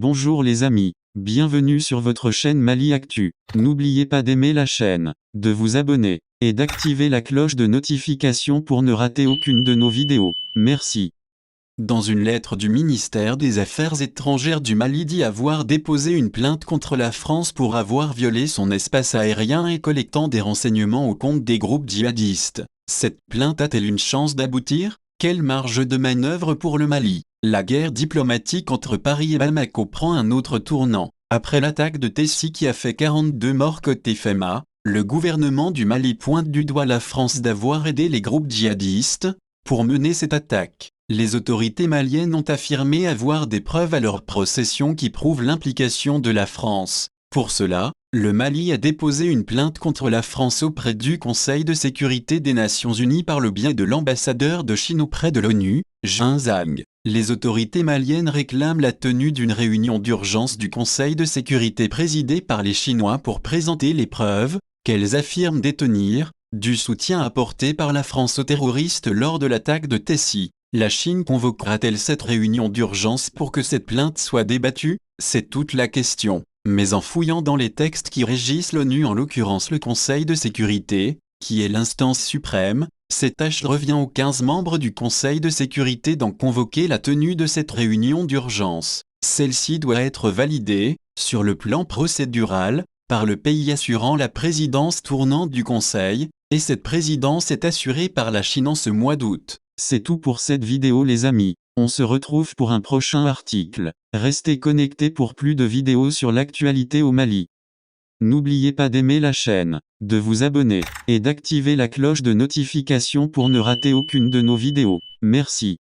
Bonjour les amis, bienvenue sur votre chaîne Mali Actu. N'oubliez pas d'aimer la chaîne, de vous abonner, et d'activer la cloche de notification pour ne rater aucune de nos vidéos. Merci. Dans une lettre du ministère des Affaires étrangères du Mali dit avoir déposé une plainte contre la France pour avoir violé son espace aérien et collectant des renseignements au compte des groupes djihadistes. Cette plainte a-t-elle une chance d'aboutir? Quelle marge de manœuvre pour le Mali? La guerre diplomatique entre Paris et Bamako prend un autre tournant. Après l'attaque de Tessie qui a fait 42 morts côté FEMA, le gouvernement du Mali pointe du doigt la France d'avoir aidé les groupes djihadistes pour mener cette attaque. Les autorités maliennes ont affirmé avoir des preuves à leur possession qui prouvent l'implication de la France. Pour cela, le Mali a déposé une plainte contre la France auprès du Conseil de sécurité des Nations Unies par le biais de l'ambassadeur de Chine auprès de l'ONU, Jin Zhang. Les autorités maliennes réclament la tenue d'une réunion d'urgence du Conseil de sécurité présidée par les Chinois pour présenter les preuves, qu'elles affirment détenir, du soutien apporté par la France aux terroristes lors de l'attaque de Tessie. La Chine convoquera-t-elle cette réunion d'urgence pour que cette plainte soit débattue? C'est toute la question. Mais en fouillant dans les textes qui régissent l'ONU, en l'occurrence le Conseil de sécurité, qui est l'instance suprême, cette tâche revient aux 15 membres du Conseil de sécurité d'en convoquer la tenue de cette réunion d'urgence. Celle-ci doit être validée, sur le plan procédural, par le pays assurant la présidence tournante du Conseil, et cette présidence est assurée par la Chine en ce mois d'août. C'est tout pour cette vidéo les amis. On se retrouve pour un prochain article. Restez connectés pour plus de vidéos sur l'actualité au Mali. N'oubliez pas d'aimer la chaîne, de vous abonner, et d'activer la cloche de notification pour ne rater aucune de nos vidéos. Merci.